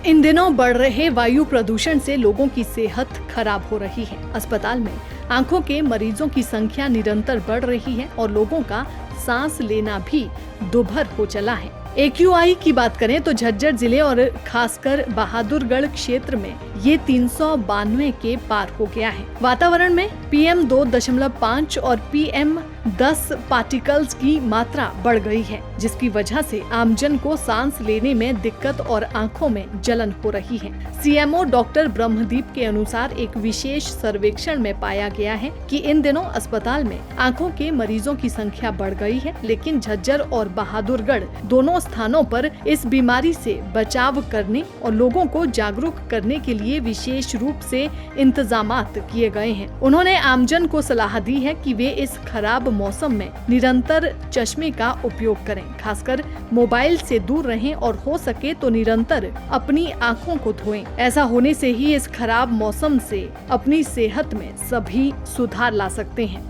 इन दिनों बढ़ रहे वायु प्रदूषण से लोगों की सेहत खराब हो रही है। अस्पताल में आंखों के मरीजों की संख्या निरंतर बढ़ रही है और लोगों का सांस लेना भी दुभर हो चला है। AQI की बात करें तो झज्जर जिले और खासकर बहादुरगढ़ क्षेत्र में ये 392 के पार हो गया है। वातावरण में PM 2.5 और PM 10 पार्टिकल्स की मात्रा बढ़ गई है, जिसकी वजह से आमजन को सांस लेने में दिक्कत और आंखों में जलन हो रही है। CMO डॉक्टर ब्रह्मदीप के अनुसार एक विशेष सर्वेक्षण में पाया गया है कि इन दिनों अस्पताल में आंखों के मरीजों की संख्या बढ़ गई है, लेकिन झज्जर और बहादुरगढ़ दोनों स्थानों पर इस बीमारी से बचाव करने और लोगों को जागरूक करने के लिए विशेष रूप से इंतजामात किए गए हैं। उन्होंने आमजन को सलाह दी है कि वे इस खराब मौसम में निरंतर चश्मे का उपयोग करें, खासकर मोबाइल से दूर रहें और हो सके तो निरंतर अपनी आंखों को धोएं। ऐसा होने से ही इस खराब मौसम से अपनी सेहत में सभी सुधार ला सकते हैं।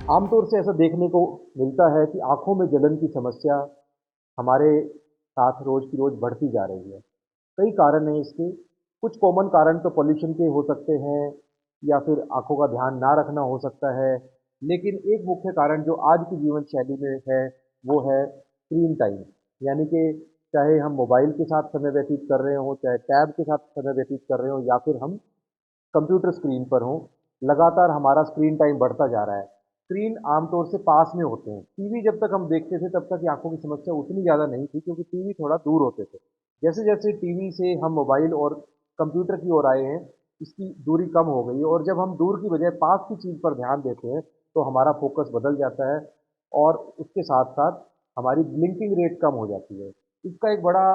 आमतौर से ऐसा देखने को मिलता है कि आंखों में जलन की समस्या हमारे साथ रोज की रोज बढ़ती जा रही है। कई कारण हैं इसके। कुछ कॉमन कारण तो पॉल्यूशन के हो सकते हैं या फिर आंखों का ध्यान ना रखना हो सकता है, लेकिन एक मुख्य कारण जो आज की जीवन शैली में है वो है स्क्रीन टाइम। यानी कि चाहे हम मोबाइल के साथ समय व्यतीत कर रहे हो, चाहे टैब के साथ समय व्यतीत कर रहे हो या फिर हम कंप्यूटर स्क्रीन पर हो, लगातार हमारा स्क्रीन टाइम बढ़ता जा रहा है। स्क्रीन आमतौर से पास में होते हैं। टीवी जब तक हम देखते थे तब तक ये आंखों की समस्या उतनी ज़्यादा नहीं थी, क्योंकि टीवी थोड़ा दूर होते थे। जैसे जैसे टीवी से हम मोबाइल और कंप्यूटर की ओर आए हैं, इसकी दूरी कम हो गई है और जब हम दूर की बजाय पास की चीज़ पर ध्यान देते हैं तो हमारा फोकस बदल जाता है और उसके साथ साथ हमारी ब्लिंकिंग रेट कम हो जाती है। इसका एक बड़ा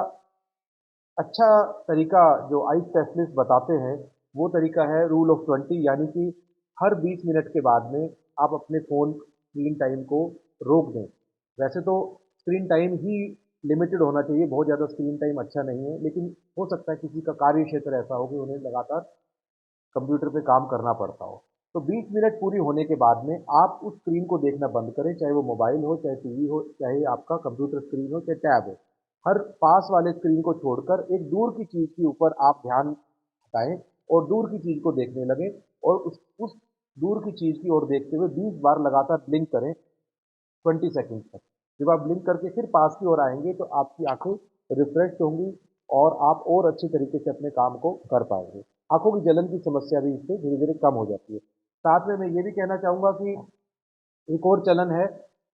अच्छा तरीका जो आई स्पेशलिस्ट बताते हैं वो तरीका है रूल ऑफ 20, यानी कि हर 20 मिनट के बाद में आप अपने फ़ोन स्क्रीन टाइम को रोक दें। वैसे तो स्क्रीन टाइम ही लिमिटेड होना चाहिए, बहुत ज़्यादा स्क्रीन टाइम अच्छा नहीं है, लेकिन हो सकता है किसी का कार्य क्षेत्र ऐसा हो कि उन्हें लगातार कंप्यूटर पे काम करना पड़ता हो। तो 20 मिनट पूरी होने के बाद में आप उस स्क्रीन को देखना बंद करें, चाहे वो मोबाइल हो, चाहे टीवी हो, चाहे आपका कंप्यूटर स्क्रीन हो, चाहे टैब हो। हर पास वाले स्क्रीन को छोड़कर एक दूर की चीज़ के ऊपर आप ध्यान हटाएं और दूर की चीज़ को देखने लगें और उस दूर की चीज़ की ओर देखते हुए 20 बार लगातार ब्लिंक करें 20 सेकंड तक। जब आप ब्लिंक करके फिर पास की ओर आएंगे तो आपकी आंखें रिफ्रेश होंगी और आप और अच्छे तरीके से अपने काम को कर पाएंगे। आंखों की जलन की समस्या भी इससे धीरे धीरे कम हो जाती है। साथ में मैं ये भी कहना चाहूँगा कि एक और चलन है,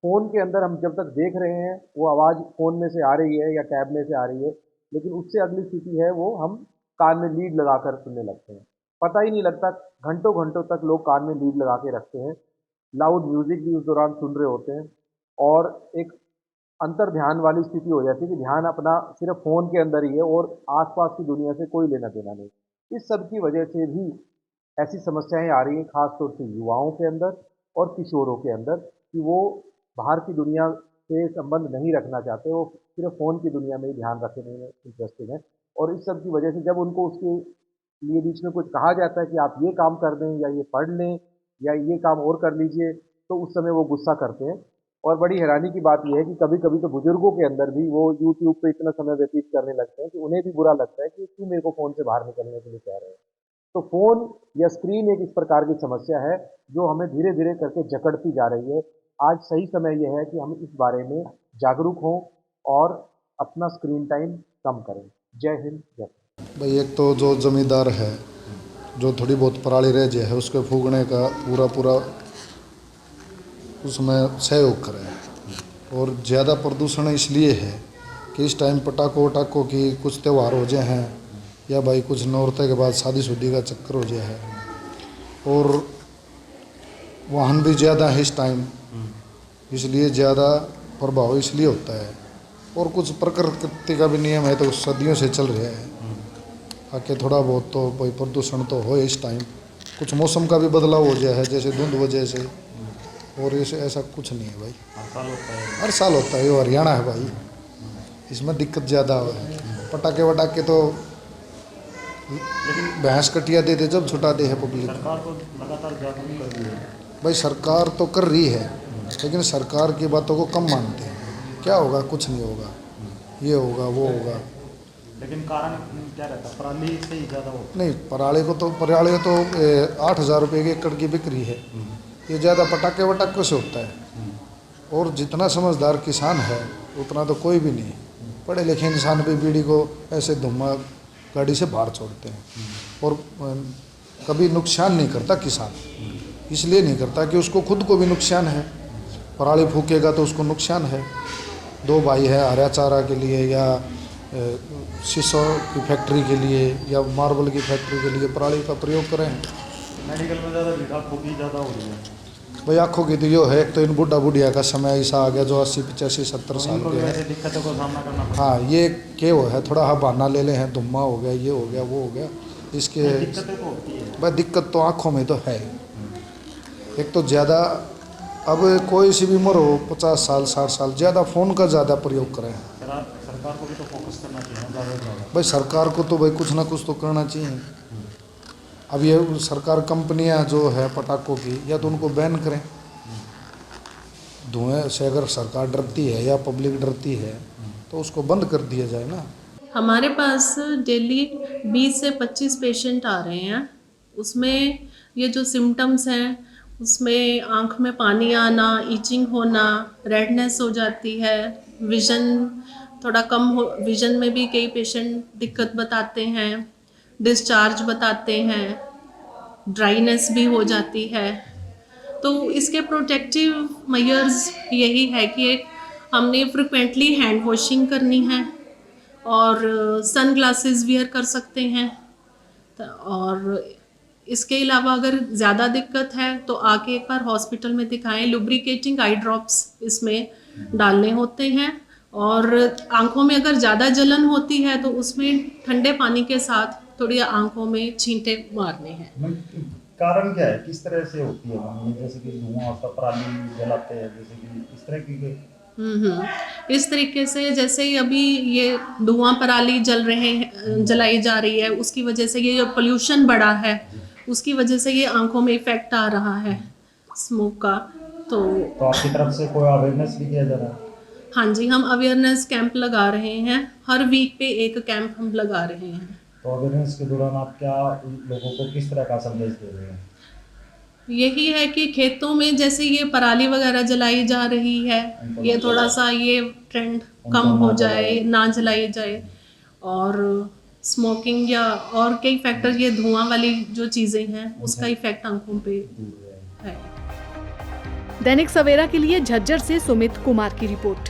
फ़ोन के अंदर हम जब तक देख रहे हैं वो आवाज़ फ़ोन में से आ रही है या टैब में से आ रही है, लेकिन उससे अगली स्थिति है वो हम कान में लीड लगाकर सुनने लगते हैं। पता ही नहीं लगता, घंटों घंटों तक लोग कान में लीड लगा के रखते हैं, लाउड म्यूज़िक भी उस दौरान सुन रहे होते हैं और एक अंतर ध्यान वाली स्थिति हो जाती है कि ध्यान अपना सिर्फ फ़ोन के अंदर ही है और आसपास की दुनिया से कोई लेना देना नहीं। इस सब की वजह से भी ऐसी समस्याएं आ रही हैं, खास तौर से युवाओं के अंदर और किशोरों के अंदर, कि वो बाहर की दुनिया से संबंध नहीं रखना चाहते, वो सिर्फ फ़ोन की दुनिया में ही ध्यान रखने में इंटरेस्टेड हैं। और इस सब की वजह से जब उनको उसके लिए बीच में कुछ कहा जाता है कि आप ये काम कर दें या ये पढ़ लें या ये काम और कर लीजिए, तो उस समय वो गुस्सा करते हैं। और बड़ी हैरानी की बात यह है कि कभी कभी तो बुजुर्गों के अंदर भी वो यूट्यूब पे इतना समय व्यतीत करने लगते हैं कि उन्हें भी बुरा लगता है कि क्यों मेरे को फ़ोन से बाहर निकलने के लिए कह रहे हैं। तो फ़ोन या स्क्रीन एक इस प्रकार की समस्या है जो हमें धीरे धीरे करके जकड़ती जा रही है। आज सही समय यह है कि हम इस बारे में जागरूक हों और अपना स्क्रीन टाइम कम करें। जय हिंद, जय भारत। भाई, एक तो जो जमींदार है, जो थोड़ी बहुत पराली रह जाए है उसके फूकने का पूरा उसमें सहयोग करें। और ज़्यादा प्रदूषण इसलिए है कि इस टाइम पटाखों की कुछ त्यौहार हो जाए हैं या भाई कुछ नौरते के बाद शादी का चक्कर हो जाए है और वाहन भी ज़्यादा है इस टाइम, इसलिए ज़्यादा प्रभाव इसलिए होता है। और कुछ प्रकृति का भी नियम है तो सदियों से चल रहा है आके थोड़ा बहुत तो भाई प्रदूषण तो हो इस टाइम। कुछ मौसम का भी बदलाव हो जाए है, जैसे धुंध वजह से, और ऐसे ऐसा कुछ नहीं है भाई, हर साल होता है। ये हरियाणा है भाई, इसमें दिक्कत ज़्यादा है। पटाखे वटाखे तो भैंस कटिया दे जब छुटा दे है पब्लिक। सरकार को लगातार जागरूक कर रही है भाई, सरकार तो कर रही है लेकिन सरकार की बातों को कम मानते हैं। क्या होगा, कुछ नहीं होगा, ये होगा वो होगा। लेकिन कारण क्या रहता है, पराली से ही ज़्यादा हो? नहीं, पराली को तो 8,000 रुपये के एकड़ की बिक्री है। ये ज़्यादा पटाखे वटाखे से होता है। और जितना समझदार किसान है उतना तो कोई भी नहीं। पढ़े लिखे इंसान भी बीड़ी को ऐसे धुआं गाड़ी से बाहर छोड़ते हैं। और कभी नुकसान नहीं करता किसान, इसलिए नहीं करता कि उसको खुद को भी नुकसान है। पराली फूकेगा तो उसको नुकसान है। 2 भाई है हरा चारा के लिए या शीशों की फैक्ट्री के लिए या मार्बल की फैक्ट्री के लिए पराली का प्रयोग करें। मेडिकल में ज़्यादा भीड़ आँखों ज़्यादा हो रही है भाई आँखों की तो यो है, एक तो इन बुढ़ा बुढ़िया का समय ऐसा आ गया जो 80, 85, 70 साल इनको के भी हैं। ऐसे दिक्कतों का सामना करना पड़ता हाँ, ये क्या वो है, थोड़ा बहाना ले ले हैं, धुआं हो गया, ये हो गया, वो हो गया, इसके है। दिक्कतें तो होती है। भाई दिक्कत तो आँखों में तो है। एक तो ज़्यादा अब कोई सी भी उम्र हो 50 साल 60 साल, ज़्यादा फ़ोन का ज़्यादा प्रयोग करें। सरकार को भी तो फोकस करना चाहिए ज़्यादा से ज़्यादा। भाई सरकार को तो भाई कुछ ना कुछ तो करना चाहिए। अब ये सरकार कंपनियां जो है पटाखों की, या तो उनको बैन करें। धुएं से अगर सरकार डरती है या पब्लिक डरती है तो उसको बंद कर दिया जाए ना। हमारे पास डेली 20 से 25 पेशेंट आ रहे हैं। उसमें ये जो सिम्टम्स हैं उसमें आँख में पानी आना, ईचिंग होना, रेडनेस हो जाती है, विज़न थोड़ा कम हो, विज़न में भी कई पेशेंट दिक्कत बताते हैं, डिस्चार्ज बताते हैं, ड्राइनेस भी हो जाती है। तो इसके प्रोटेक्टिव मेजर्स यही है कि हमने फ्रिक्वेंटली हैंड वॉशिंग करनी है और सन ग्लासेस वियर कर सकते हैं। और इसके अलावा अगर ज़्यादा दिक्कत है तो आके एक बार हॉस्पिटल में दिखाएं। लुब्रिकेटिंग आई ड्रॉप्स इसमें डालने होते हैं। और आँखों में अगर ज़्यादा जलन होती है तो उसमें ठंडे पानी के साथ थोड़ी आँखों में छींटे मारने हैं। कारण क्या है, किस तरह से होती है? जैसे कि धुआं होता, पराली जलाते हैं, जैसे कि इस तरह की इस तरीके से जैसे ही अभी ये धुआं पराली जलाई जा रही है, उसकी वजह से ये जो पोल्यूशन बढ़ा है उसकी वजह से ये आंखों में इफेक्ट आ रहा है स्मोक का। तो आपकी तरफ से कोई अवेयरनेस भी किया जा रहा है? हाँ जी, हम अवेयरनेस कैंप लगा रहे हैं। हर वीक पे एक कैंप हम लगा रहे हैं। तो अवेयरनेस के दौरान आप क्या लोगों को किस तरह का संदेश दे रहे हैं? यही है कि खेतों में जैसे ये पराली वगैरह जलाई जा रही है, ये थोड़ा सा ये ट्रेंड कम हो जाए, ना जलाई जाए। और स्मोकिंग या और कई फैक्टर, ये धुआं वाली जो चीज़ें हैं उसका इफेक्ट आंखों पे है। दैनिक सवेरा के लिए झज्जर से सुमित कुमार की रिपोर्ट।